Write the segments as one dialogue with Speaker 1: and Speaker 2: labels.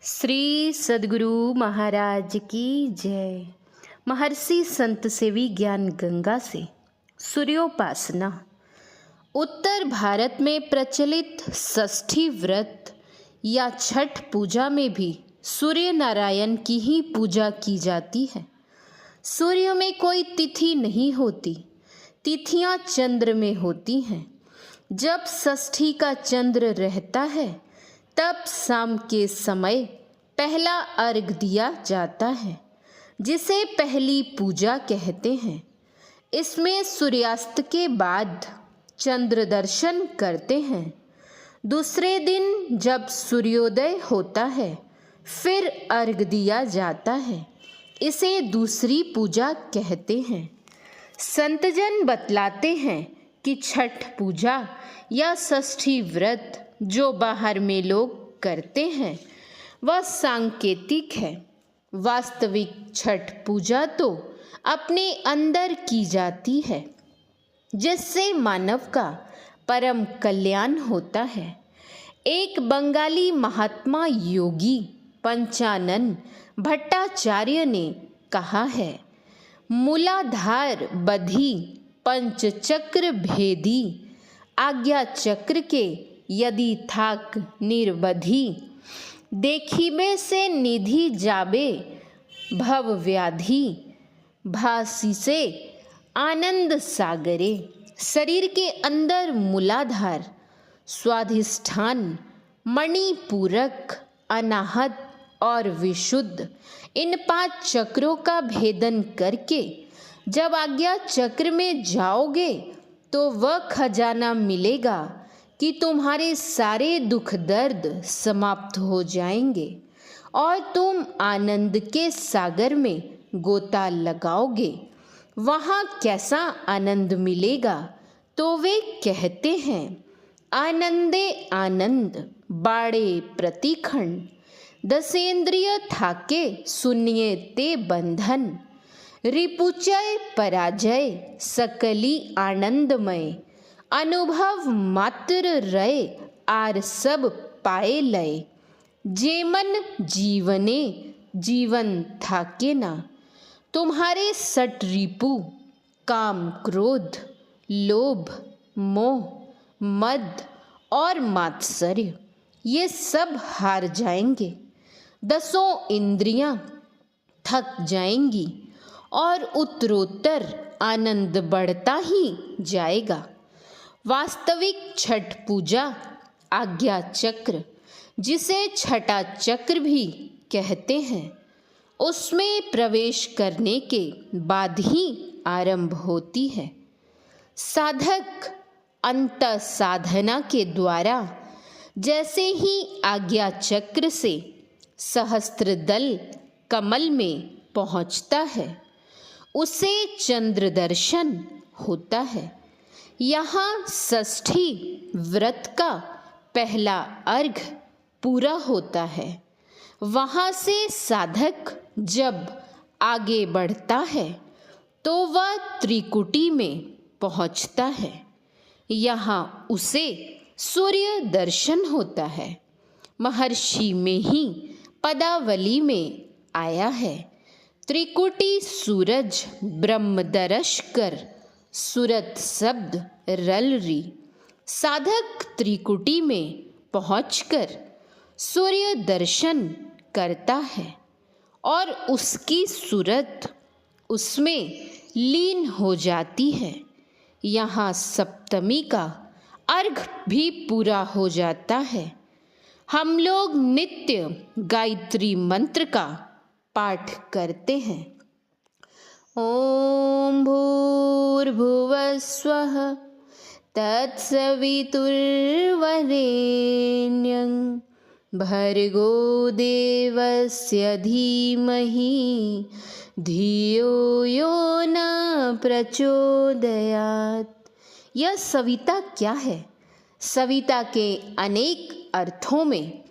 Speaker 1: श्री सद्गुरु महाराज की जय। महर्षि संत सेवी ज्ञान गंगा से सूर्योपासना। उत्तर भारत में प्रचलित षष्ठी व्रत या छठ पूजा में भी सूर्य नारायण की ही पूजा की जाती है। सूर्य में कोई तिथि नहीं होती, तिथियां चंद्र में होती हैं। जब षष्ठी का चंद्र रहता है तब शाम के समय पहला अर्घ दिया जाता है, जिसे पहली पूजा कहते हैं। इसमें सूर्यास्त के बाद चंद्र दर्शन करते हैं। दूसरे दिन जब सूर्योदय होता है फिर अर्घ दिया जाता है। इसे दूसरी पूजा कहते हैं। संतजन बतलाते हैं कि छठ पूजा या षष्ठी व्रत जो बाहर में लोग करते हैं वह सांकेतिक है। वास्तविक छठ पूजा तो अपने अंदर की जाती है, जिससे मानव का परम कल्याण होता है। एक बंगाली महात्मा योगी पंचानन भट्टाचार्य ने कहा है, मूलाधार बधी पंचचक्र भेदी, आज्ञा चक्र के यदि थाक निर्बधी, देखिबे से निधि जाबे भव व्याधि, भासी से आनंद सागरे। शरीर के अंदर मूलाधार, स्वाधिष्ठान, मणिपूरक, अनाहत और विशुद्ध, इन 5 चक्रों का भेदन करके जब आज्ञा चक्र में जाओगे तो वह खजाना मिलेगा कि तुम्हारे सारे दुख दर्द समाप्त हो जाएंगे और तुम आनंद के सागर में गोता लगाओगे। वहाँ कैसा आनंद मिलेगा तो वे कहते हैं, आनंदे आनंद बाड़े प्रतिखंड, दसेंद्रिय थाके सुनिए ते बंधन, रिपुचय पराजय सकली आनंदमय, अनुभव मात्र रहे आर सब पाए लय, जेमन जीवने जीवन थाके ना। तुम्हारे 6 रिपु काम, क्रोध, लोभ, मोह, मद और मात्सर्य ये सब हार जाएंगे। 10 इंद्रियां थक जाएंगी और उत्तरोत्तर आनंद बढ़ता ही जाएगा। वास्तविक छठ पूजा आज्ञा चक्र, जिसे छठा चक्र भी कहते हैं, उसमें प्रवेश करने के बाद ही आरंभ होती है। साधक अंत साधना के द्वारा जैसे ही आज्ञा चक्र से सहस्त्र दल कमल में पहुंचता है, उसे चंद्र दर्शन होता है। यहाँ षष्ठी व्रत का पहला अर्घ पूरा होता है। वहाँ से साधक जब आगे बढ़ता है तो वह त्रिकुटी में पहुँचता है। यहाँ उसे सूर्य दर्शन होता है। महर्षि में ही पदावली में आया है, त्रिकुटी सूरज ब्रह्म दर्श कर, सूरत शब्द रल री। साधक त्रिकुटी में पहुंचकर सूर्य दर्शन करता है और उसकी सूरत उसमें लीन हो जाती है। यहाँ सप्तमी का अर्घ भी पूरा हो जाता है। हम लोग नित्य गायत्री मंत्र का पाठ करते हैं। ओम भूर्भुवः स्वः तत्सवितुर्वरेण्यं भर्गो देवस्य धीमहि धियो यो न प्रचोदयात्। यह सविता क्या है? सविता के अनेक अर्थों में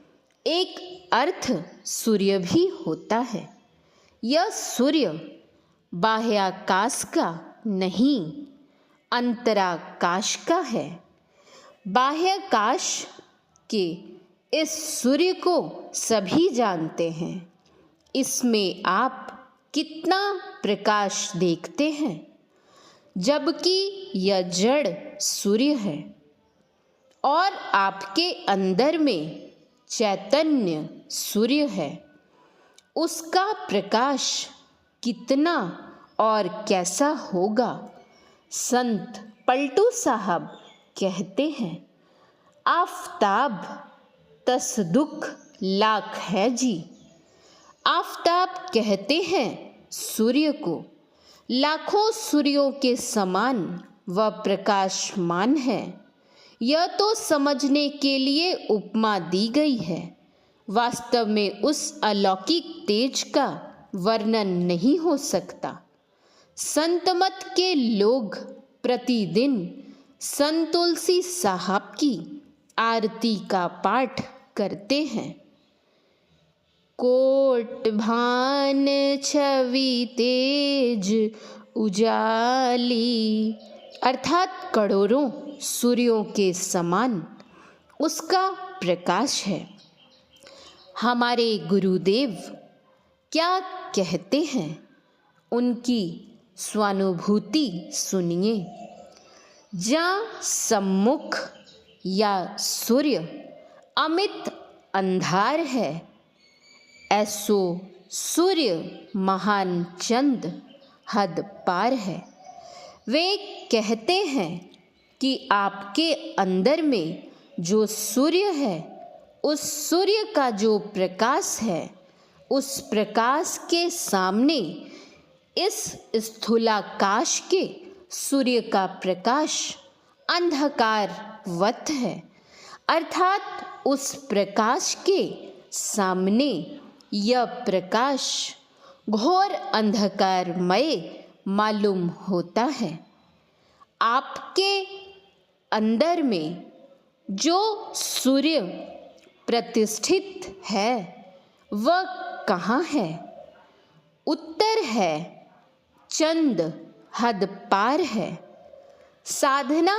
Speaker 1: एक अर्थ सूर्य भी होता है। यह सूर्य बाह्याकाश का नहीं, अंतराकाश का है। बाह्याकाश के इस सूर्य को सभी जानते हैं। इसमें आप कितना प्रकाश देखते हैं, जबकि यह जड़ सूर्य है और आपके अंदर में चैतन्य सूर्य है। उसका प्रकाश कितना और कैसा होगा? संत पलटू साहब कहते हैं, आफताब तसदुख लाख है जी। आफताब कहते हैं सूर्य को, लाखों सूर्यों के समान वह प्रकाशमान है। यह तो समझने के लिए उपमा दी गई है, वास्तव में उस अलौकिक तेज का वर्णन नहीं हो सकता। संत मत के लोग प्रतिदिन संत तुलसी साहब की आरती का पाठ करते हैं। कोट भान छवि तेज उजाली, अर्थात करोड़ों सूर्यों के समान उसका प्रकाश है। हमारे गुरुदेव क्या कहते हैं, उनकी स्वानुभूति सुनिए। जहाँ सम्मुख या सूर्य अमित अंधार है, ऐसो सूर्य महान चंद हद पार है। वे कहते हैं कि आपके अंदर में जो सूर्य है, उस सूर्य का जो प्रकाश है, उस प्रकाश के सामने इस स्थूलाकाश के सूर्य का प्रकाश अंधकारवत है। अर्थात उस प्रकाश के सामने यह प्रकाश घोर अंधकारमय मालूम होता है। आपके अंदर में जो सूर्य प्रतिष्ठित है, वह कहाँ है? उत्तर है, चंद हद पार है। साधना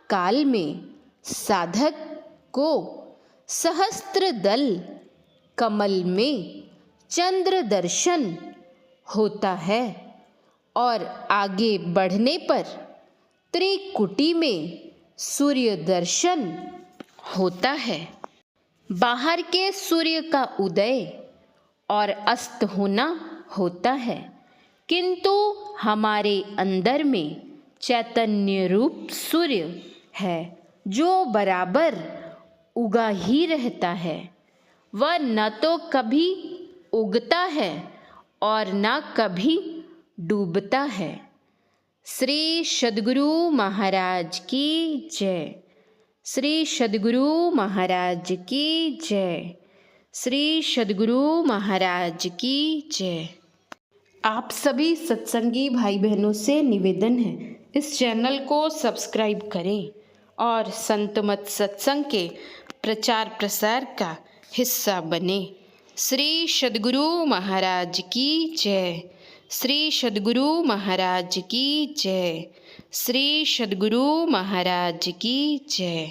Speaker 1: काल में साधक को सहस्त्र दल कमल में चंद्र दर्शन होता है और आगे बढ़ने पर त्रिकुटी में सूर्य दर्शन होता है। बाहर के सूर्य का उदय और अस्त होना होता है, किंतु हमारे अंदर में चैतन्य रूप सूर्य है जो बराबर उगा ही रहता है। वह न तो कभी उगता है और न कभी डूबता है। श्री सद्गुरु महाराज की जय। श्री सद्गुरु महाराज की जय। श्री सद्गुरु महाराज की जय। आप सभी सत्संगी भाई बहनों से निवेदन है, इस चैनल को सब्सक्राइब करें और संत मत सत्संग के प्रचार प्रसार का हिस्सा बने। श्री सद्गुरु महाराज की जय। श्री सद्गुरु महाराज की जय। श्री सद्गुरु महाराज की जय।